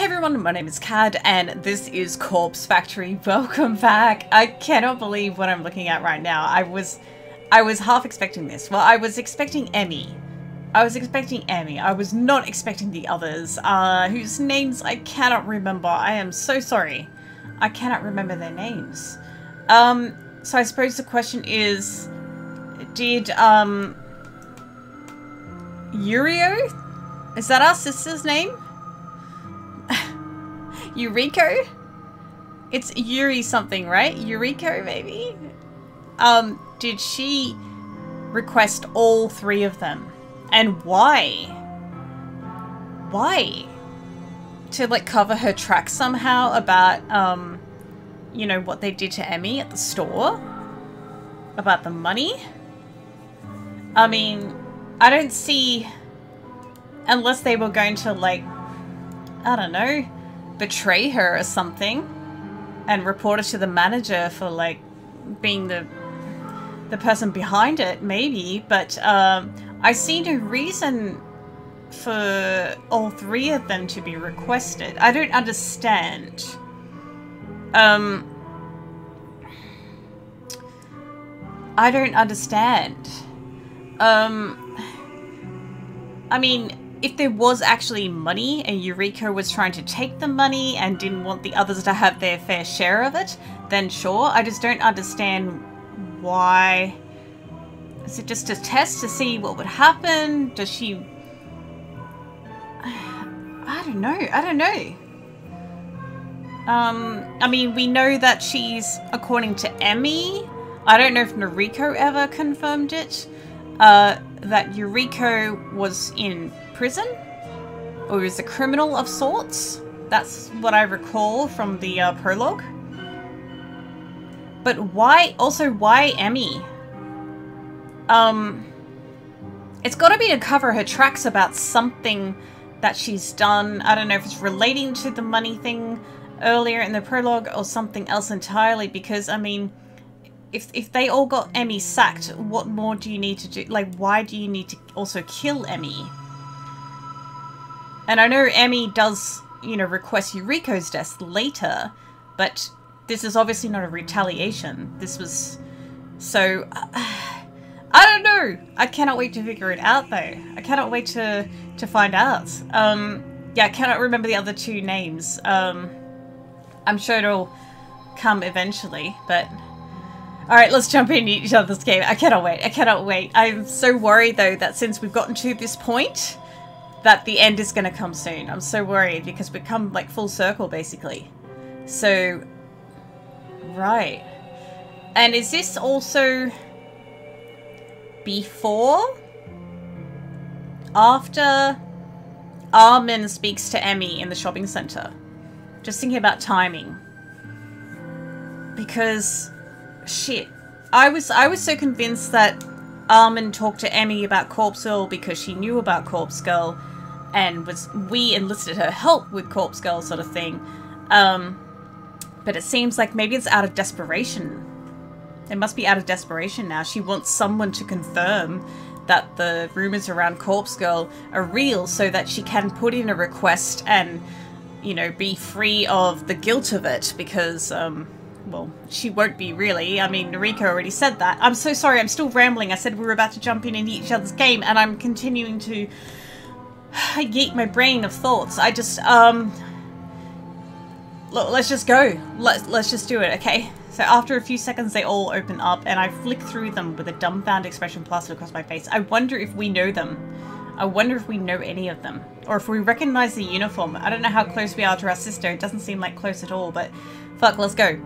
Hey everyone, my name is Cad and this is Corpse Factory. Welcome back. I cannot believe what I'm looking at right now. I was half expecting this. Well, I was expecting Emmy. I was not expecting the others, whose names I cannot remember. I am so sorry. I cannot remember their names. So I suppose the question is, did, Yurio? Is that our sister's name? Yuriko? It's Yuri something, right? Yuriko, maybe? Did she request all three of them? And why? Why? To, like, cover her tracks somehow about, you know, what they did to Emmy at the store? About the money? I mean, I don't see... Unless they were going to, like, I don't know, betray her or something and report her to the manager for, like, being the person behind it, maybe. But I see no reason for all three of them to be requested. I don't understand. I don't understand. I mean, if there was actually money and Yuriko was trying to take the money and didn't want the others to have their fair share of it, then sure. I just don't understand why. Is it just a test to see what would happen? Does she... I don't know. I mean, we know that she's, according to Emmy, I don't know if Noriko ever confirmed it, that Yuriko was in prison, or was a criminal of sorts. That's what I recall from the prologue. But why, also why Emmy? It's gotta be to cover her tracks about something that she's done. I don't know if it's relating to the money thing earlier in the prologue or something else entirely, because I mean, if they all got Emmy sacked, what more do you need to do? Like, why do you need to also kill Emmy? And I know Emmy does, you know, request Yuriko's death later, but this is obviously not a retaliation. This was... So... I don't know! I cannot wait to figure it out, though. I cannot wait to find out. Yeah, I cannot remember the other two names. I'm sure it'll come eventually, but... Alright, let's jump into each other's game. I cannot wait. I'm so worried, though, that since we've gotten to this point, that the end is going to come soon. I'm so worried, because we've come, like, full circle, basically. So... Right. And is this also... before? After Armin speaks to Emmy in the shopping centre? Just thinking about timing. Because... Shit. I was so convinced that Armin talked to Emmy about Corpse Girl because she knew about Corpse Girl and we enlisted her help with Corpse Girl sort of thing. But it seems like maybe it's out of desperation. It must be out of desperation now. She wants someone to confirm that the rumours around Corpse Girl are real so that she can put in a request and, you know, be free of the guilt of it because, well, she won't be really. I mean, Noriko already said that. I'm so sorry, I'm still rambling. I said we were about to jump in into each other's game, and I'm continuing to yeet my brain of thoughts. I just, look, let's just go. Let's just do it, okay? So after a few seconds, they all open up, and I flick through them with a dumbfounded expression plastered across my face. I wonder if we know them. I wonder if we know any of them. Or if we recognize the uniform. I don't know how close we are to our sister. It doesn't seem like close at all, but fuck, let's go.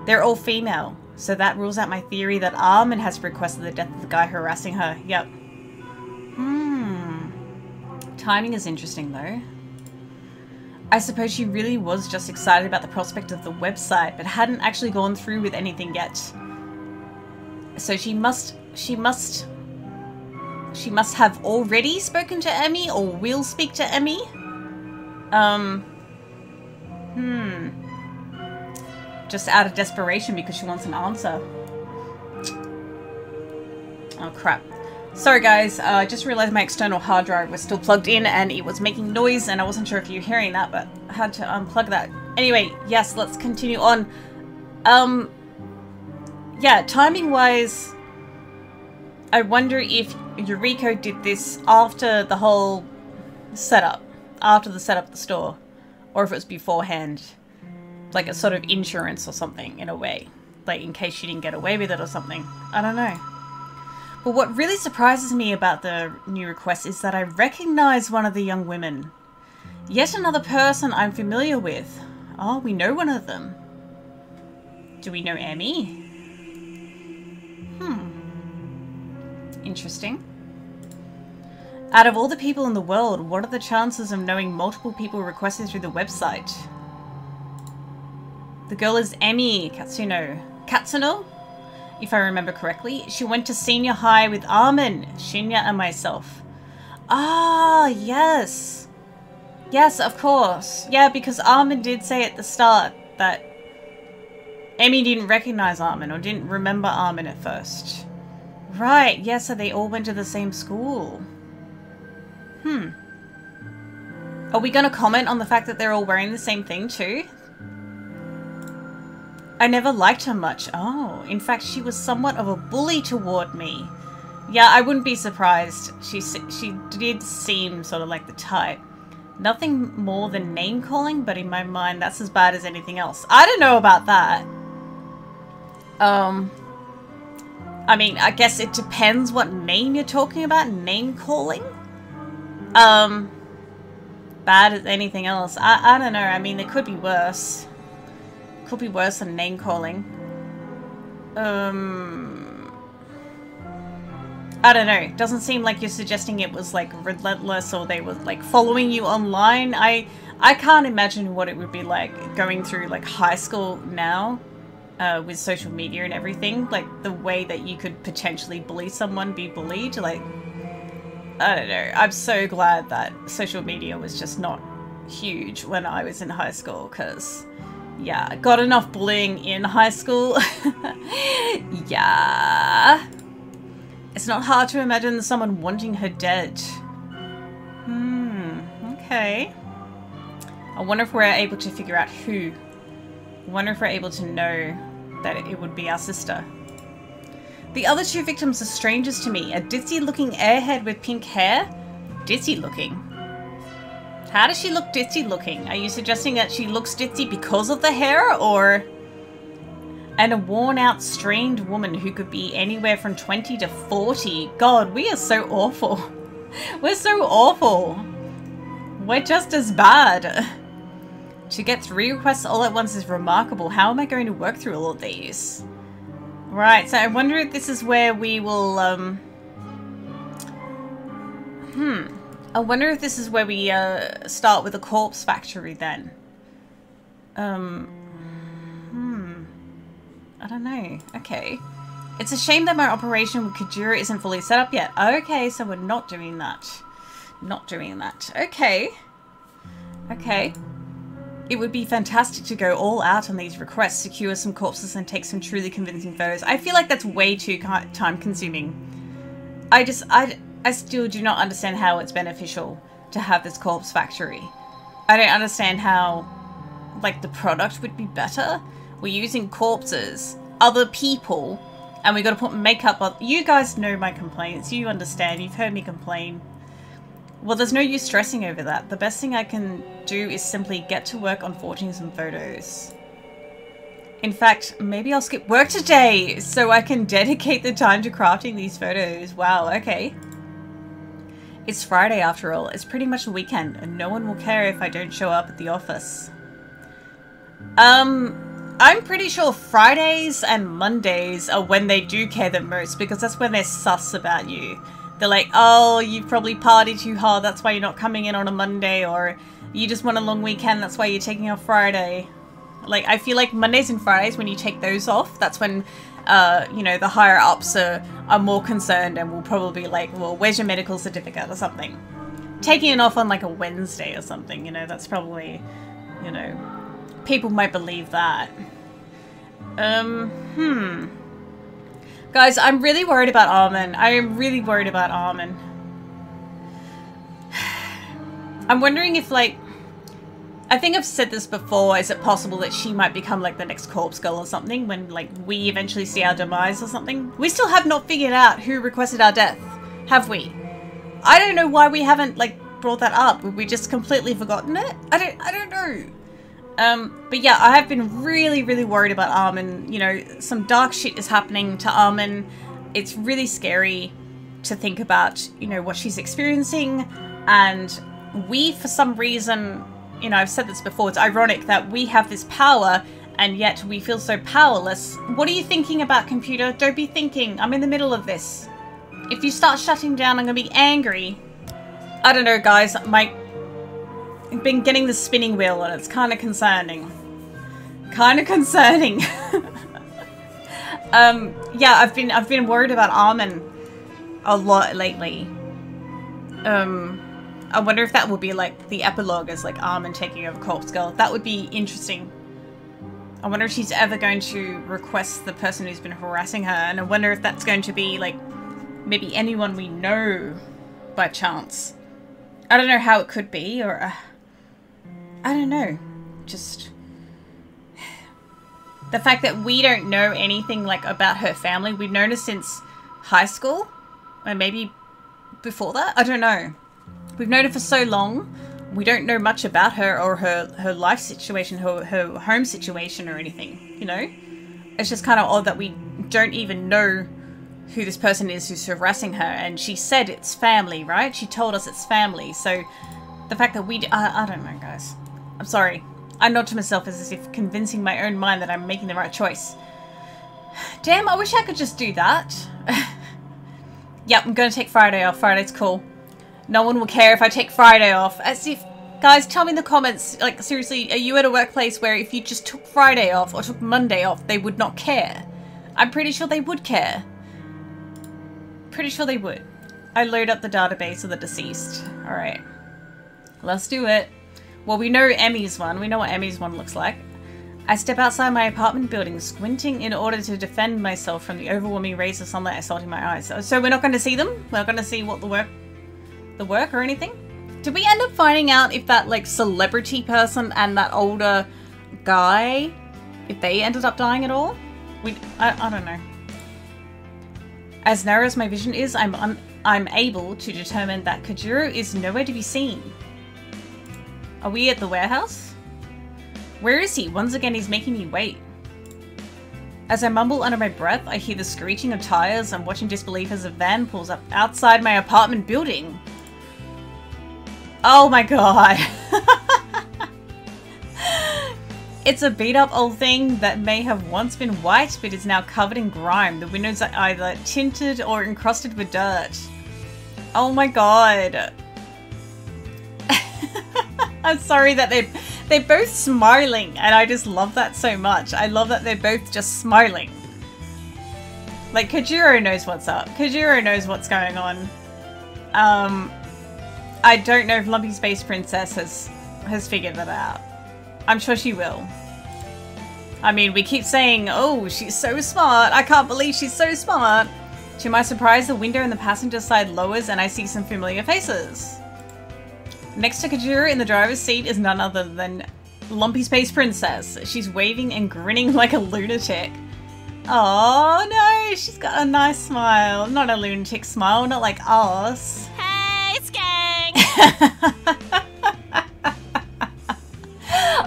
They're all female, so that rules out my theory that Armin has requested the death of the guy harassing her. Yep. Timing is interesting, though. I suppose she really was just excited about the prospect of the website, but hadn't actually gone through with anything yet. So she must have already spoken to Emmy, or will speak to Emmy? Just out of desperation because she wants an answer. Oh crap. Sorry guys, I just realized my external hard drive was still plugged in and it was making noise and I wasn't sure if you were hearing that, but I had to unplug that. Anyway, yes, let's continue on. Yeah, timing wise, I wonder if Yuriko did this after the whole setup, after the setup of the store, or if it was beforehand, like a sort of insurance or something in a way, like in case she didn't get away with it or something. I don't know. But what really surprises me about the new request is that I recognize one of the young women. Yet another person I'm familiar with. Oh, we know one of them. Do we know Emmy? Interesting. Out of all the people in the world, what are the chances of knowing multiple people requested through the website? The girl is Emmy Katsuno, if I remember correctly. She went to senior high with Armin, Shinya, and myself. Ah, yes. Yes, of course. Yeah, because Armin did say at the start that Emmy didn't recognize Armin or didn't remember Armin at first. Right, yeah, so they all went to the same school. Are we going to comment on the fact that they're all wearing the same thing too? I never liked her much. Oh, in fact, she was somewhat of a bully toward me. Yeah, I wouldn't be surprised. She did seem sort of like the type. Nothing more than name-calling, but in my mind, that's as bad as anything else. I don't know about that. I mean, I guess it depends what name you're talking about. Name-calling? Bad as anything else. I don't know. I mean, it could be worse. Could be worse than name-calling. I don't know. Doesn't seem like you're suggesting it was like relentless or they were like following you online. I can't imagine what it would be like going through like high school now with social media and everything. Like the way that you could potentially bully someone, be bullied. Like, I don't know. I'm so glad that social media was just not huge when I was in high school because, yeah, I got enough bullying in high school. Yeah. It's not hard to imagine someone wanting her dead. Okay. I wonder if we're able to figure out who. I wonder if we're able to know that it would be our sister. The other two victims are strangers to me. A ditzy-looking airhead with pink hair? Ditzy-looking? How does she look ditzy-looking? Are you suggesting that she looks ditzy because of the hair, or... And a worn-out, strained woman who could be anywhere from 20 to 40. God, we are so awful. We're so awful. We're just as bad. To get 3 requests all at once is remarkable. How am I going to work through all of these? Right, so I wonder if this is where we will, I wonder if this is where we, start with a corpse factory then. I don't know. Okay. It's a shame that my operation with Kajura isn't fully set up yet. Okay, so we're not doing that. Not doing that. Okay. Okay. It would be fantastic to go all out on these requests, secure some corpses and take some truly convincing photos. I feel like that's way too time consuming. I still do not understand how it's beneficial to have this corpse factory. I don't understand how, like, the product would be better. We're using corpses, other people, and we got to put makeup on. You guys know my complaints. You understand. You've heard me complain. Well, there's no use stressing over that. The best thing I can do is simply get to work on forging some photos. In fact, maybe I'll skip work today so I can dedicate the time to crafting these photos. Wow, okay. It's Friday after all. It's pretty much the weekend and no one will care if I don't show up at the office. I'm pretty sure Fridays and Mondays are when they do care the most because that's when they're sus about you. They're like, oh, you've probably partied too hard, that's why you're not coming in on a Monday, or you just want a long weekend, that's why you're taking off Friday. Like, I feel like Mondays and Fridays, when you take those off, that's when, you know, the higher ups are more concerned and will probably be like, well, where's your medical certificate or something. Taking it off on like a Wednesday or something, you know, that's probably, you know, people might believe that. Guys, I'm really worried about Armin. I am really worried about Armin. I'm wondering if, like... I think I've said this before. Is it possible that she might become, like, the next Corpse Girl or something when, like, we eventually see our demise or something? We still have not figured out who requested our death, have we? I don't know why we haven't, like, brought that up. Have we just completely forgotten it? I don't know. But yeah, I have been really, really worried about Armin. You know, some dark shit is happening to Armin. It's really scary to think about, you know, what she's experiencing. And we, for some reason, you know, I've said this before, it's ironic that we have this power and yet we feel so powerless. What are you thinking about, computer? Don't be thinking. I'm in the middle of this. If you start shutting down, I'm going to be angry. I don't know, guys. I've been getting the spinning wheel and it's kind of concerning. Kind of concerning. Yeah, I've been worried about Armin a lot lately. I wonder if that will be like the epilogue as like Armin taking over Corpse Girl. That would be interesting. I wonder if she's ever going to request the person who's been harassing her, and I wonder if that's going to be like maybe anyone we know by chance. I don't know how it could be, or I don't know. Just the fact that we don't know anything like about her family. We've known her since high school, or maybe before that. I don't know. We've known her for so long. We don't know much about her or her life situation, her home situation or anything, you know? It's just kind of odd that we don't even know who this person is who's harassing her. And she said it's family, right? She told us it's family. So the fact that I don't know, guys. I'm sorry. I nod to myself as if convincing my own mind that I'm making the right choice. Damn, I wish I could just do that. Yep, I'm going to take Friday off. Friday's cool. No one will care if I take Friday off. As if, guys, tell me in the comments, like, seriously, are you at a workplace where if you just took Friday off or took Monday off, they would not care? I'm pretty sure they would care. Pretty sure they would. I load up the database of the deceased. Alright. Let's do it. Well, we know Emmy's one. We know what Emmy's one looks like. I step outside my apartment building, squinting in order to defend myself from the overwhelming rays of sunlight assaulting my eyes. So we're not going to see them? We're not going to see what the work or anything? Did we end up finding out if that, like, celebrity person and that older guy, if they ended up dying at all? I don't know. As narrow as my vision is, I'm able to determine that Kajuro is nowhere to be seen. Are we at the warehouse? Where is he? Once again, he's making me wait. As I mumble under my breath, I hear the screeching of tires and watch in disbelief as a van pulls up outside my apartment building. Oh my god. It's a beat up old thing that may have once been white but is now covered in grime. The windows are either tinted or encrusted with dirt. Oh my god. I'm sorry that they're both smiling, and I just love that so much. I love that they're both just smiling. Like, Kajuro knows what's up. Kajuro knows what's going on. I don't know if Lumpy Space Princess has figured that out. I'm sure she will. I mean, we keep saying, oh, she's so smart. I can't believe she's so smart. To my surprise, the window in the passenger side lowers and I see some familiar faces. Next to Kajuro in the driver's seat is none other than Lumpy Space Princess. She's waving and grinning like a lunatic. Oh no, she's got a nice smile. Not a lunatic smile, not like us. Hey, Skang!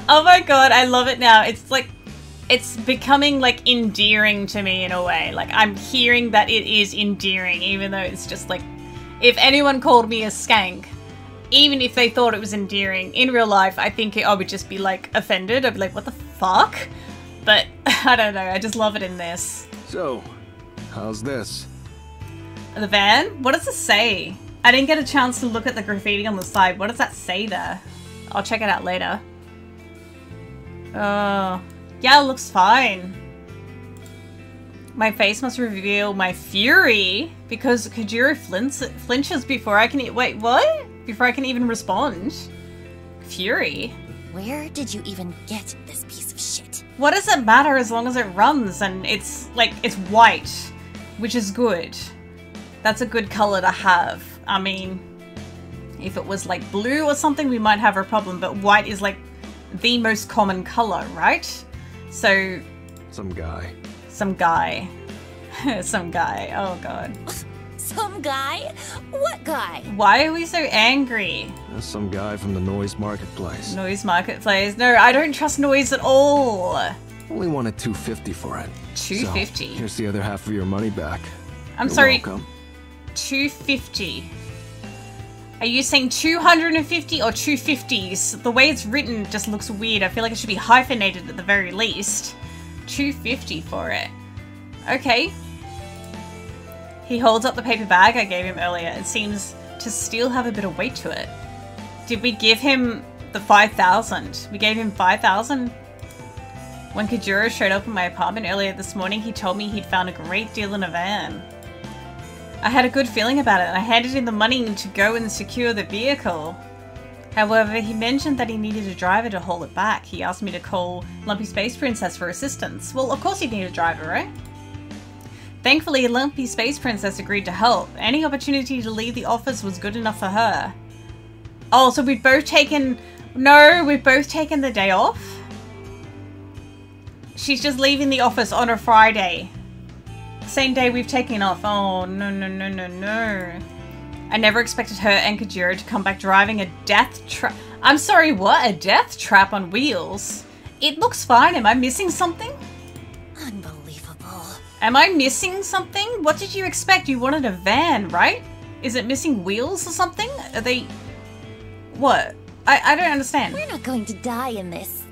Oh my god, I love it now. It's like, it's becoming like endearing to me in a way. Like, I'm hearing that it is endearing, even though it's just like, if anyone called me a skank, even if they thought it was endearing, in real life, I think I would just be like offended. I'd be like, what the fuck? But I don't know, I just love it in this. So, how's this? The van? What does it say? I didn't get a chance to look at the graffiti on the side. What does that say there? I'll check it out later. Oh, yeah, it looks fine. My face must reveal my fury because Kajuro flinches before I can wait, what? Before I can even respond. Fury? Where did you even get this piece of shit? What does it matter as long as it runs and it's like, it's white? which is good. That's a good color to have. I mean, if it was like blue or something, we might have a problem, but white is like the most common color, right? So... Some guy. Some guy. Some guy. Oh god. Some guy? What guy? Why are we so angry? That's some guy from the Noise Marketplace. Noise Marketplace. No, I don't trust Noise at all. Only wanted $250 for it. $250? So, here's the other half of your money back. I'm You're sorry. welcome. $250. Are you saying 250 or 250s? The way it's written just looks weird. I feel like it should be hyphenated at the very least. $250 for it. Okay. He holds up the paper bag I gave him earlier. It seems to still have a bit of weight to it. Did we give him the 5,000? We gave him 5,000? When Kajuro showed up in my apartment earlier this morning, he told me he'd found a great deal in a van. I had a good feeling about it, and I handed him the money to go and secure the vehicle. However, he mentioned that he needed a driver to haul it back. He asked me to call Lumpy Space Princess for assistance. Well, of course he'd need a driver, right? Thankfully, Lumpy Space Princess agreed to help. Any opportunity to leave the office was good enough for her. Oh, so we've both taken... No, we've both taken the day off? She's just leaving the office on a Friday. Same day we've taken off. Oh, no, no, no, no, no. I never expected her and Kajuro to come back driving a death trap. I'm sorry, what? A death trap on wheels? It looks fine. Am I missing something? Unbelievable. Am I missing something? What did you expect? You wanted a van, right? Is it missing wheels or something? Are they... What? I don't understand. We're not going to die in this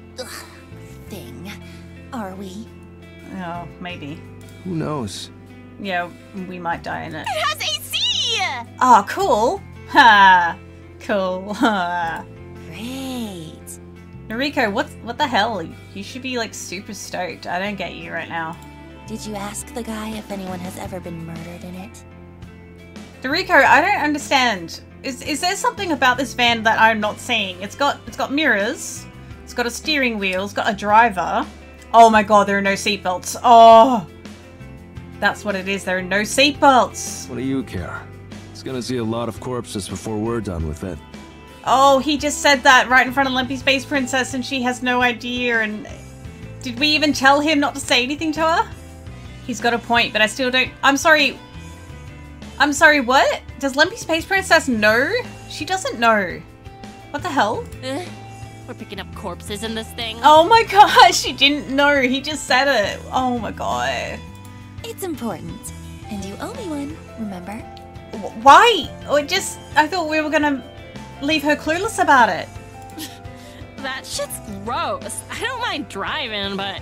thing, are we? Oh, maybe. Who knows? Yeah, we might die in it. It has AC! Oh, cool. Ha. Cool. Ha. Great. Noriko, what the hell? You should be like super stoked. I don't get you right now. Did you ask the guy if anyone has ever been murdered in it? Noriko, I don't understand. Is there something about this van that I'm not seeing? It's got mirrors. It's got a steering wheel. It's got a driver. Oh my god, there are no seatbelts. Oh, that's what it is. There are no seatbelts. What do you care? It's gonna see a lot of corpses before we're done with it. Oh, he just said that right in front of Lumpy Space Princess and she has no idea. And did we even tell him not to say anything to her? He's got a point, but I still don't... I'm sorry, what? Does Lumpy Space Princess know? She doesn't know. What the hell? We're picking up corpses in this thing. Oh my god, she didn't know. He just said it. Oh my god. It's important. And you owe me one, remember? Why? I thought we were gonna leave her clueless about it. That shit's gross. I don't mind driving, but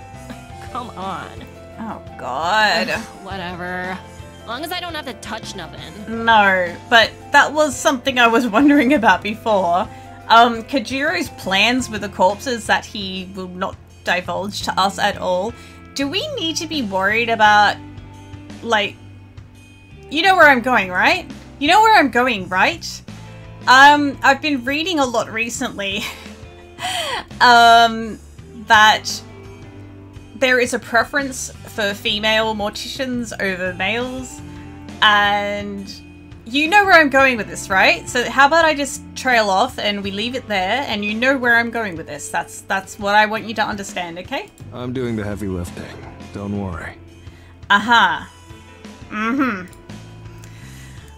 come on. Oh god. Whatever. As long as I don't have to touch nothing. No, but that was something I was wondering about before. Kajuro's plans with the corpses that he will not divulge to us at all. Do we need to be worried about, like, you know where I'm going, right? You know where I'm going, right? I've been reading a lot recently, that there is a preference for female morticians over males, and you know where I'm going with this, right? So how about I just trail off and we leave it there, and you know where I'm going with this. That's what I want you to understand, okay? I'm doing the heavy lifting. Don't worry. Aha.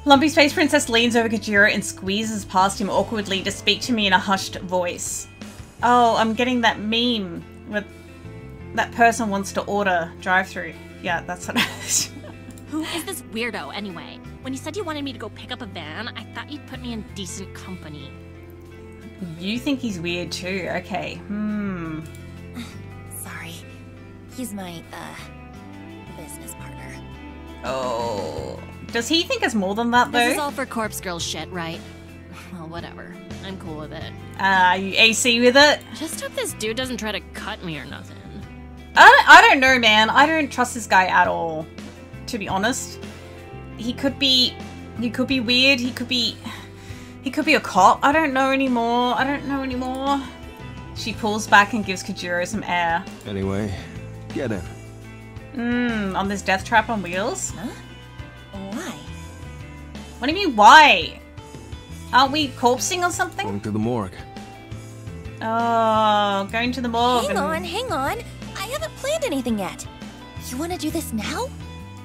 Lumpy Space Princess leans over Kajuro and squeezes past him awkwardly to speak to me in a hushed voice. Oh, I'm getting that meme with that person wants to order drive-thru. Yeah, that's what it is. Who is this weirdo anyway? When you said you wanted me to go pick up a van, I thought you'd put me in decent company. You think he's weird too? Okay. Sorry. He's my, business partner. Oh. Does he think it's more than that, though? This is all for corpse girl shit, right? Well, whatever. I'm cool with it. You AC with it? Just hope this dude doesn't try to cut me or nothing. I don't know, man. I don't trust this guy at all, to be honest. He could be weird. He could be a cop. I don't know anymore. She pulls back and gives Kajuro some air. Anyway, get in. On this death trap on wheels? Huh? What do you mean, why? Aren't we corpsing or something? Going to the morgue. Oh, going to the morgue. Hang on. I haven't planned anything yet. You want to do this now?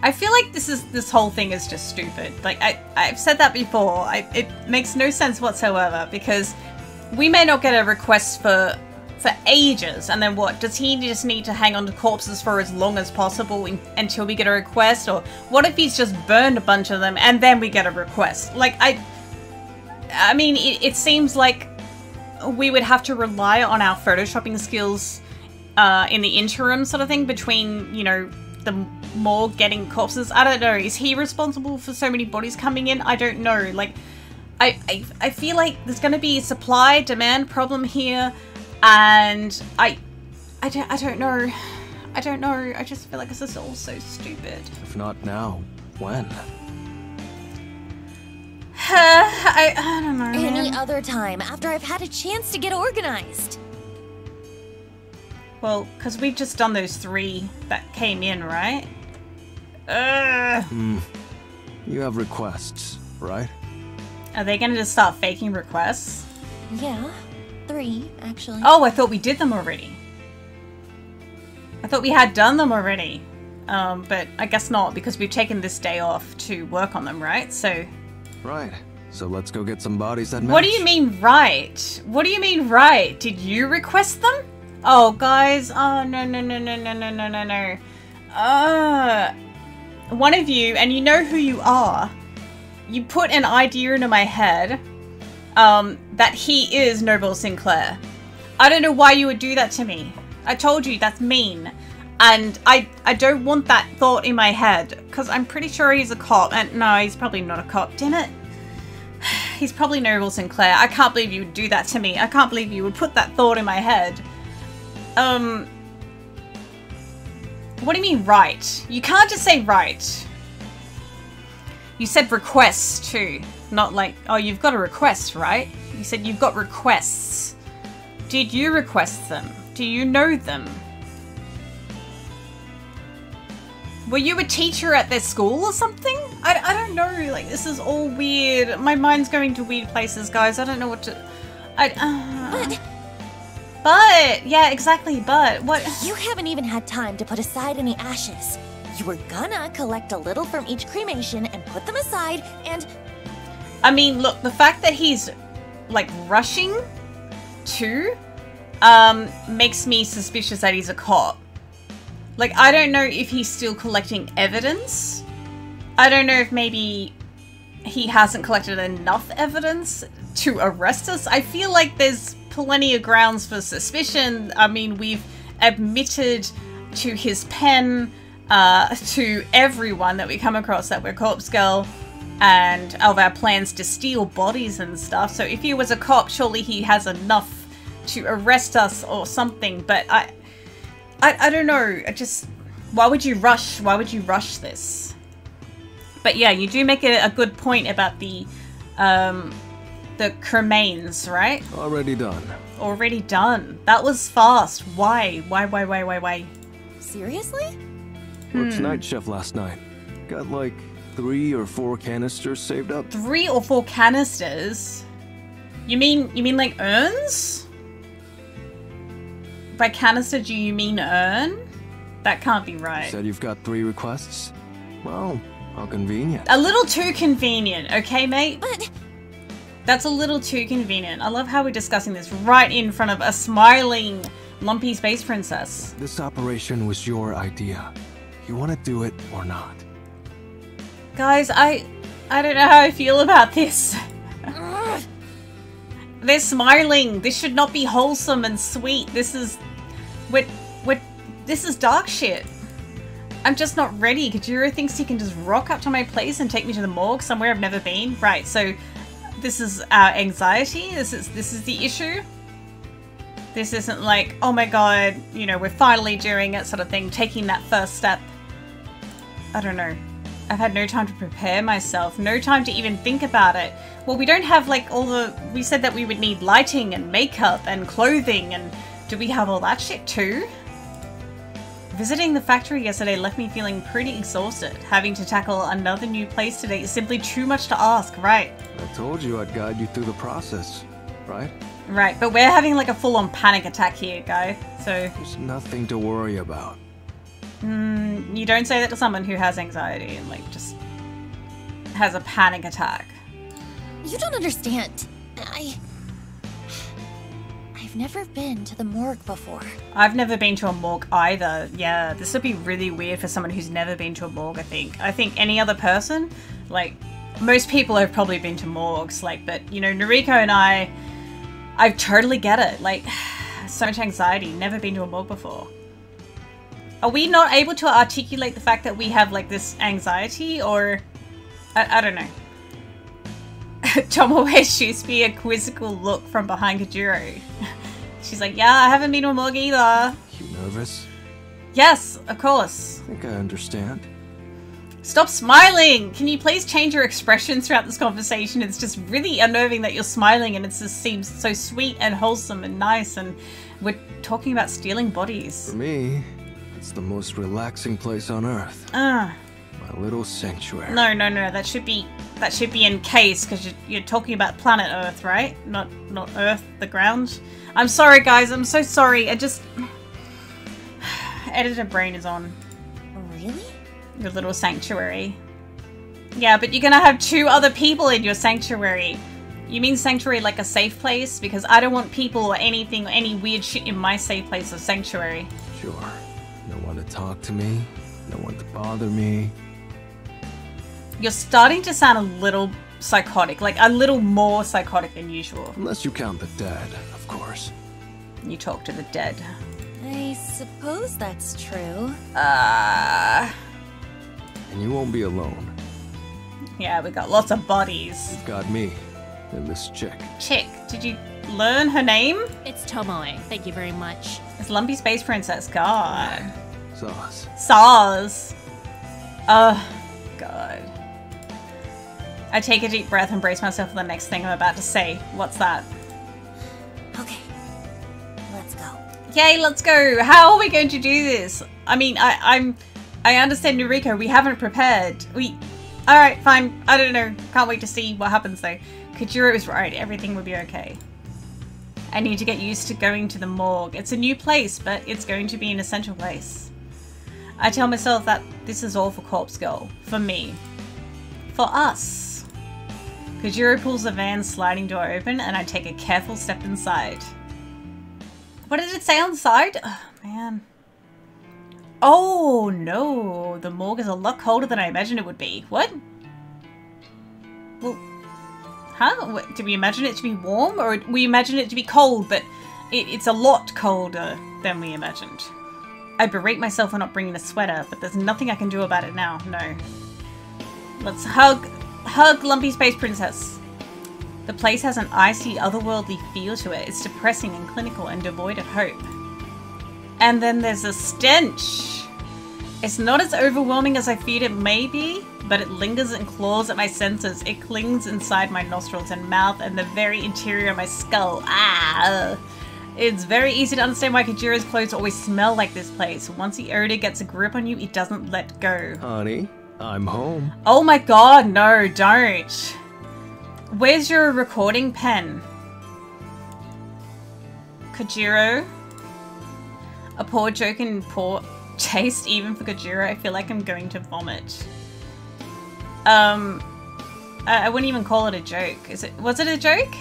I feel like this whole thing is just stupid. Like, I've said that before. It makes no sense whatsoever, because we may not get a request for ages, and then what? Does he just need to hang on to corpses for as long as possible until we get a request? Or what if he's just burned a bunch of them and then we get a request? Like, I mean, it seems like we would have to rely on our photoshopping skills in the interim sort of thing between, you know, the morgue getting corpses. I don't know. Is he responsible for so many bodies coming in? I don't know. Like, I feel like there's going to be a supply-demand problem here, and I don't know. I don't know. I just feel like this is all so stupid. If not now, when? I don't know. Any other time, after I've had a chance to get organized. Well, because we've just done those 3 that came in, right? You have requests, right? Are they going to just start faking requests? Yeah, 3, actually. Oh, I thought we did them already. I thought we had done them already. But I guess not, because we've taken this day off to work on them, right? So... Right. So let's go get some bodies that match. What do you mean, right? What do you mean, right? Did you request them? Oh, guys. Oh, no. One of you, and you know who you are, you put an idea into my head that he is Noble Sinclair. I don't know why you would do that to me. I told you, that's mean. And I don't want that thought in my head, because I'm pretty sure he's a cop. And no, he's probably not a cop. Damn it. He's probably Noble Sinclair. I can't believe you would do that to me. I can't believe you would put that thought in my head. What do you mean, right? You can't just say right. You said requests, too. Not like, oh, you've got a request, right? You said you've got requests. Did you request them? Do you know them? Were you a teacher at their school or something? I don't know. Like, this is all weird. My mind's going to weird places, guys. I don't know what to... But, yeah, exactly, but what... You haven't even had time to put aside any ashes. You were gonna collect a little from each cremation and put them aside and... I mean, look, the fact that he's, like, rushing to, makes me suspicious that he's a cop. Like, I don't know if he's still collecting evidence. I don't know if maybe he hasn't collected enough evidence to arrest us. I feel like there's plenty of grounds for suspicion. I mean, we've admitted to his pen, to everyone that we come across that we're Corpse Girl, and of our plans to steal bodies and stuff. So if he was a cop, surely he has enough to arrest us or something. But I don't know. Why would you rush? Why would you rush this? But yeah, you do make a good point about the cremains, right? Already done. Already done. That was fast. Why? Why? Seriously? Worked night shift last night. Got like 3 or 4 canisters saved up. 3 or 4 canisters? You mean like urns? By canister, do you mean urn? That can't be right. You said you've got 3 requests? Well, how convenient. A little too convenient, okay, mate? But... That's a little too convenient. I love how we're discussing this right in front of a smiling, lumpy space princess. This operation was your idea. You want to do it or not? Guys, I don't know how I feel about this. They're smiling. This should not be wholesome and sweet. This is... This is dark shit. I'm just not ready. Kajiro thinks he can just rock up to my place and take me to the morgue somewhere I've never been. Right, so this is our anxiety. This is the issue. This isn't like, oh my god, you know, we're finally doing it sort of thing, taking that first step. I don't know. I've had no time to prepare myself, no time to even think about it. Well, we don't have like all the... We said that we would need lighting and makeup and clothing, and do we have all that shit too? Visiting the factory yesterday left me feeling pretty exhausted. Having to tackle another new place today is simply too much to ask, right? I told you I'd guide you through the process, right? Right, but we're having like a full-on panic attack here, guy. So... There's nothing to worry about. You don't say that to someone who has anxiety and like just has a panic attack. You don't understand. I've never been to the morgue before. I've never been to a morgue either. Yeah, this would be really weird for someone who's never been to a morgue, I think. I think any other person, like, most people have probably been to morgues, like, but, you know, Noriko and I totally get it. Like, so much anxiety, never been to a morgue before. Are we not able to articulate the fact that we have, like, this anxiety, or... I don't know. Tomoe shoots me a quizzical look from behind Kajiro. She's like, yeah, I haven't been to a morgue either. You nervous? Yes, of course. I think I understand. Stop smiling! Can you please change your expressions throughout this conversation? It's just really unnerving that you're smiling and it just seems so sweet and wholesome and nice, and we're talking about stealing bodies. For me, it's the most relaxing place on Earth. My little sanctuary. No, that should be in case, because you're talking about planet Earth, right? Not Earth, the ground. I'm sorry, guys. I'm so sorry. Editor brain is on. Really? Your little sanctuary. Yeah, but you're gonna have 2 other people in your sanctuary. You mean sanctuary like a safe place? Because I don't want people or anything, or any weird shit in my safe place or sanctuary. Sure. No one to talk to me. No one to bother me. You're starting to sound a little psychotic, like a little more psychotic than usual. Unless you count the dead, of course. You talk to the dead. I suppose that's true. And you won't be alone. Yeah, we got lots of bodies. You've got me and this chick. Chick, did you learn her name? It's Tomoe. Thank you very much. It's Lumpy Space Princess. God. Sauce. Saz. God. I take a deep breath and brace myself for the next thing I'm about to say. What's that? Okay. Let's go. Yay, let's go! How are we going to do this? I mean, I understand, Noriko, we haven't prepared. Alright, fine. I don't know. Can't wait to see what happens though. Kajiro is right. Everything will be okay. I need to get used to going to the morgue. It's a new place, but it's going to be an essential place. I tell myself that this is all for Corpse Girl. For me. For us. Kajiro pulls the van's sliding door open and I take a careful step inside. What did it say on the side? Oh, man. Oh, no. The morgue is a lot colder than I imagined it would be. What? Well, huh? Did we imagine it to be warm? Or we imagine it to be cold, but it's a lot colder than we imagined. I berate myself for not bringing a sweater, but there's nothing I can do about it now. No. Let's hug Lumpy Space Princess. The place has an icy, otherworldly feel to it. It's depressing and clinical and devoid of hope. And then there's a stench. It's not as overwhelming as I feared it may be, but it lingers and claws at my senses. It clings inside my nostrils and mouth and the very interior of my skull. Ah! It's very easy to understand why Kajiro's clothes always smell like this place. Once the odor gets a grip on you, it doesn't let go. Honey, I'm home. Oh my god, no, don't. Where's your recording pen? Kajiro? A poor joke and poor taste even for Kajiro. I feel like I'm going to vomit. I wouldn't even call it a joke. Was it a joke?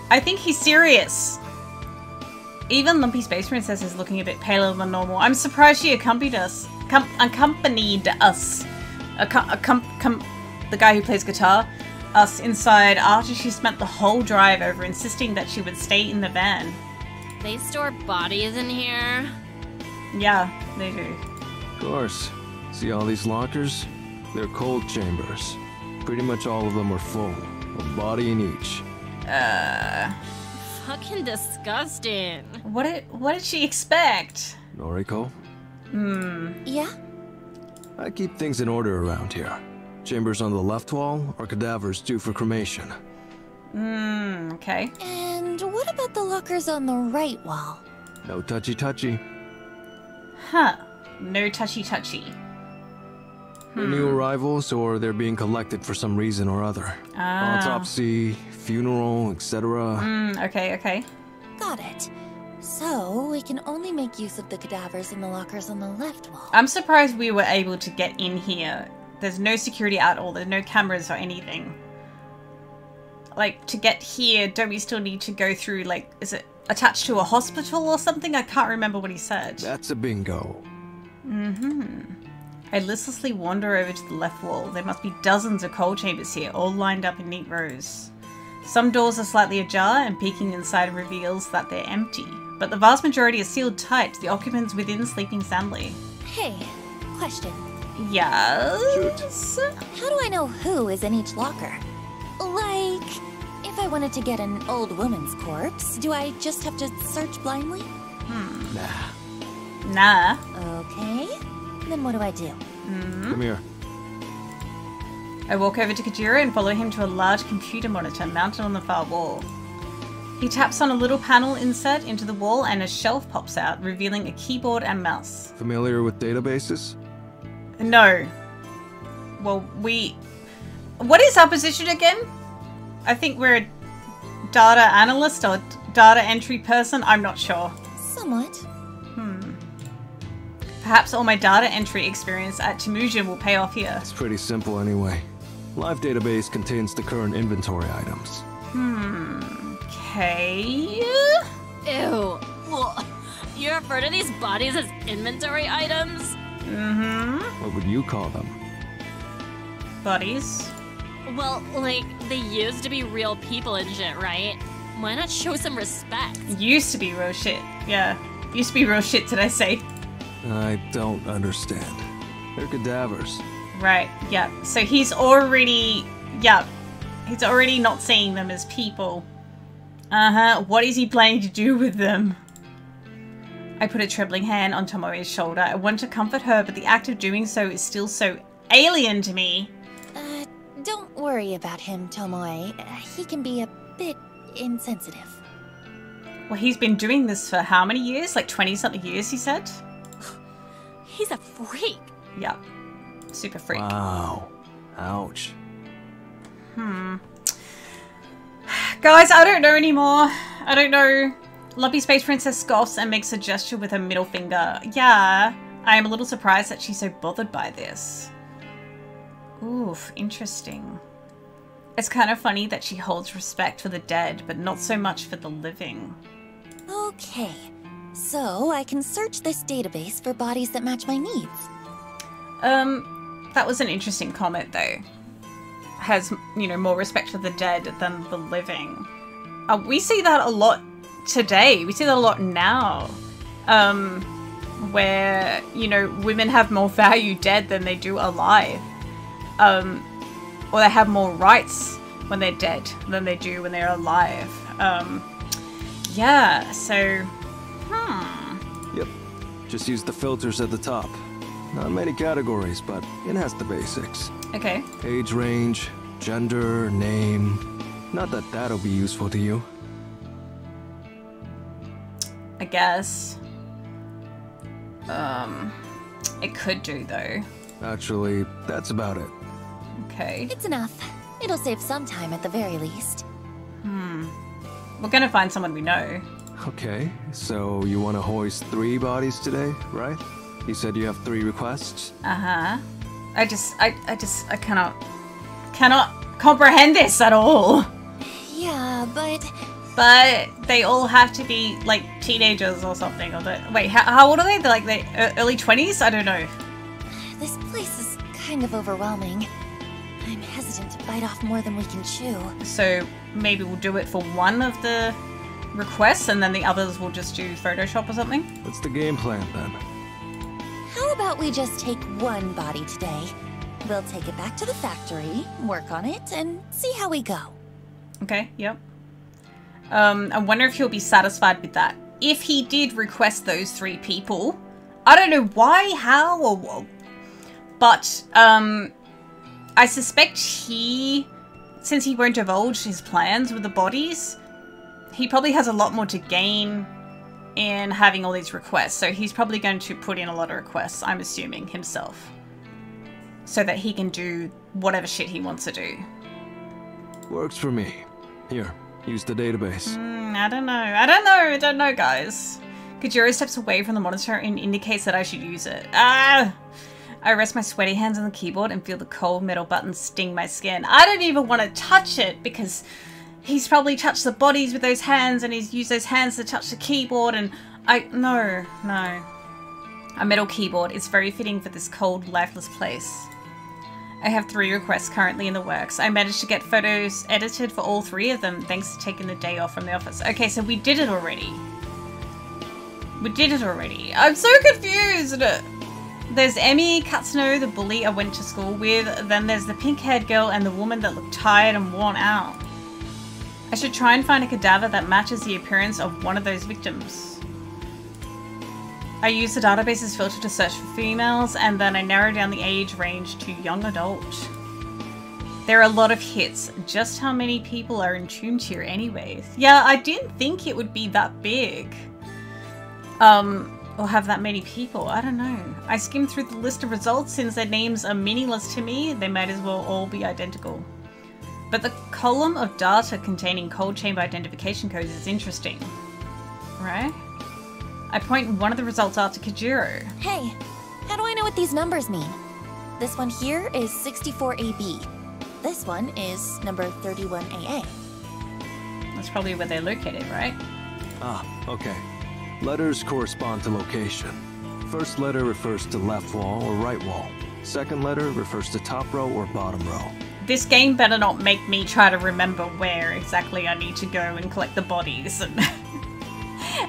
I think he's serious. Even Lumpy Space Princess is looking a bit paler than normal. I'm surprised she accompanied us. The guy who plays guitar. Us inside after she spent the whole drive over insisting that she would stay in the van. They store bodies in here? Yeah, they do. Of course. See all these lockers? They're cold chambers. Pretty much all of them are full. A body in each. Fucking disgusting. What did she expect? Noriko? Yeah? I keep things in order around here. Chambers on the left wall are cadavers due for cremation. Okay. And what about the lockers on the right wall? No touchy-touchy. Huh. No touchy-touchy. They're new arrivals, or they're being collected for some reason or other. Autopsy, funeral, etc. Okay, okay. Got it. So, we can only make use of the cadavers in the lockers on the left wall. I'm surprised we were able to get in here. There's no security at all. There's no cameras or anything. Like, to get here, don't we still need to go through, like, is it attached to a hospital or something? I can't remember what he said. That's a bingo. I listlessly wander over to the left wall. There must be dozens of coal chambers here, all lined up in neat rows. Some doors are slightly ajar, and peeking inside reveals that they're empty. But the vast majority are sealed tight, the occupants within sleeping soundly. Hey, question. Yes? How do I know who is in each locker? Like, if I wanted to get an old woman's corpse, do I just have to search blindly? Nah. Okay. Then what do I do? Come here. I walk over to Kajira and follow him to a large computer monitor mounted on the far wall. He taps on a little panel inset into the wall and a shelf pops out, revealing a keyboard and mouse. Familiar with databases? No. Well, what is our position again? I think we're a data analyst or data entry person. I'm not sure. Somewhat. Perhaps all my data entry experience at Temujin will pay off here. It's pretty simple anyway. Live database contains the current inventory items. Okay. Ew. Well, you refer to these bodies as inventory items? What would you call them? Bodies. Well, like, they used to be real people and shit, right? Why not show some respect? Used to be real shit. Yeah. Used to be real shit, did I say? I don't understand. They're cadavers. Right, yeah. So he's already... Yeah. He's already not seeing them as people. What is he planning to do with them? I put a trembling hand on Tomoe's shoulder. I want to comfort her, but the act of doing so is still so alien to me. Don't worry about him, Tomoe. He can be a bit insensitive. Well, he's been doing this for how many years? Like 20-something years, he said? He's a freak. Yeah. Super freak. Wow. Ouch. Guys, I don't know anymore. I don't know. Lumpy Space Princess scoffs and makes a gesture with her middle finger. Yeah, I am a little surprised that she's so bothered by this. Oof, interesting. It's kind of funny that she holds respect for the dead, but not so much for the living. Okay, so I can search this database for bodies that match my needs. That was an interesting comment though. Has, you know, more respect for the dead than the living. We see that a lot today. We see that a lot now. Where, you know, women have more value dead than they do alive. Or they have more rights when they're dead than they do when they're alive. Yeah, so... Yep. Just use the filters at the top. Not many categories, but it has the basics. Okay. Age range, gender, name. Not that that'll be useful to you. I guess. It could do though. Actually, that's about it. Okay. It's enough. It'll save some time at the very least. We're gonna find someone we know. Okay, so you want to hoist 3 bodies today, right? You said you have 3 requests? I cannot comprehend this at all. Yeah, but... But they all have to be like teenagers or something. Or wait, how old are they? They're like early 20s? I don't know. This place is kind of overwhelming. I'm hesitant to bite off more than we can chew. So maybe we'll do it for one of the requests and then the others will just do Photoshop or something? What's the game plan then? How about we just take one body today? We'll take it back to the factory, work on it, and see how we go. Okay, yep. I wonder if he'll be satisfied with that. If he did request those 3 people, I don't know why, how, or what, but I suspect since he won't divulge his plans with the bodies, he probably has a lot more to gain in having all these requests. So he's probably going to put in a lot of requests, I'm assuming, himself. So that he can do whatever shit he wants to do. Works for me. Here, use the database. I don't know, guys. Kajiro steps away from the monitor and indicates that I should use it. I rest my sweaty hands on the keyboard and feel the cold metal buttons sting my skin. I don't even want to touch it because he's probably touched the bodies with those hands and he's used those hands to touch the keyboard and no. A metal keyboard is very fitting for this cold, lifeless place. I have 3 requests currently in the works. I managed to get photos edited for all 3 of them thanks to taking the day off from the office. Okay, so we did it already. I'm so confused. There's Emmy Katsuno, the bully I went to school with. Then there's the pink-haired girl and the woman that looked tired and worn out. I should try and find a cadaver that matches the appearance of one of those victims. I use the database's filter to search for females, and then I narrow down the age range to young adult. There are a lot of hits. Just how many people are in tuned here anyways? Yeah, I didn't think it would be that big. Or have that many people. I don't know. I skimmed through the list of results. Since their names are meaningless to me, they might as well all be identical. But the column of data containing cold chamber identification codes is interesting. Right? I point one of the results out to Kajiro. Hey, how do I know what these numbers mean? This one here is 64AB. This one is number 31AA. That's probably where they're located, right? Ah, okay. Letters correspond to location. First letter refers to left wall or right wall. Second letter refers to top row or bottom row. This game better not make me try to remember where exactly I need to go and collect the bodies.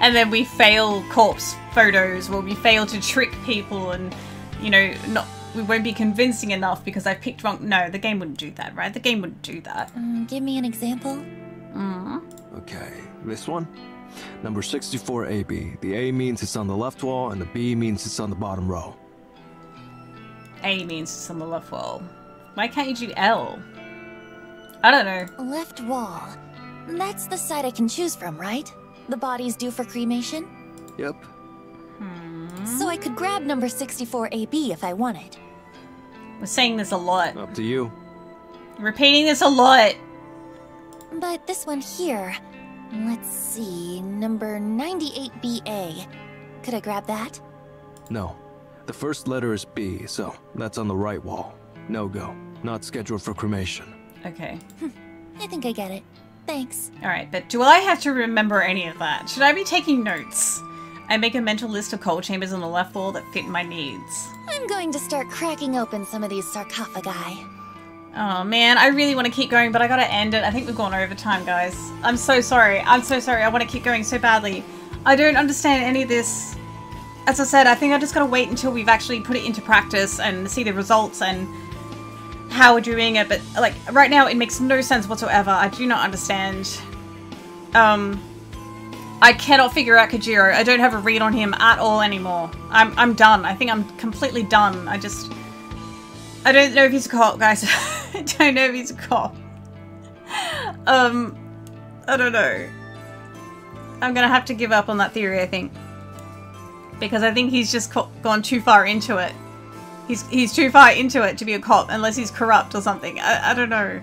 And then we fail corpse photos, where we fail to trick people and, you know, we won't be convincing enough because I picked wrong. No, the game wouldn't do that, right? The game wouldn't do that. Give me an example. Okay, this one? Number 64AB. The A means it's on the left wall and the B means it's on the bottom row. A means it's on the left wall. Why can't you do L? I don't know. Left wall. That's the side I can choose from, right? The body's due for cremation? Yep. So I could grab number 64AB if I wanted. We're saying this a lot. Up to you. Repeating this a lot. But this one here, let's see, number 98BA. Could I grab that? No. The first letter is B, so that's on the right wall. No go. Not scheduled for cremation. Okay. I think I get it. Thanks. Alright, but do I have to remember any of that? Should I be taking notes? I make a mental list of cold chambers on the left wall that fit my needs. I'm going to start cracking open some of these sarcophagi. Oh man, I really want to keep going, but I gotta end it. I think we've gone over time, guys. I'm so sorry. I want to keep going so badly. I don't understand any of this. As I said, I think I just gotta wait until we've actually put it into practice and see the results and how we're doing it. But like right now, it makes no sense whatsoever. I do not understand. I cannot figure out Kajiro. I don't have a read on him at all anymore. I'm done. I think I'm completely done. I don't know if he's a cop, guys. I don't know if he's a cop. I don't know. I'm gonna have to give up on that theory, I think. Because I think he's just gone too far into it. He's too far into it to be a cop, unless he's corrupt or something. I don't know.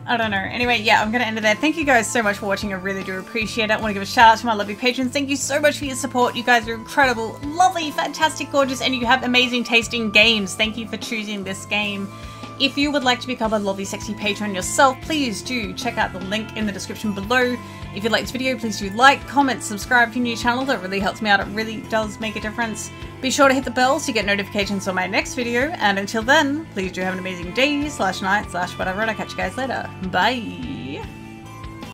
I don't know. Anyway, yeah, I'm going to end it there. Thank you guys so much for watching. I really do appreciate it. I want to give a shout out to my lovely patrons. Thank you so much for your support. You guys are incredible, lovely, fantastic, gorgeous, and you have amazing tasting games. Thank you for choosing this game. If you would like to become a lovely, sexy patron yourself, please do check out the link in the description below. If you like this video, please do like, comment, subscribe to my new channel. That really helps me out. It really does make a difference. Be sure to hit the bell so you get notifications on my next video. And until then, please do have an amazing day, /night, /whatever, and I'll catch you guys later. Bye!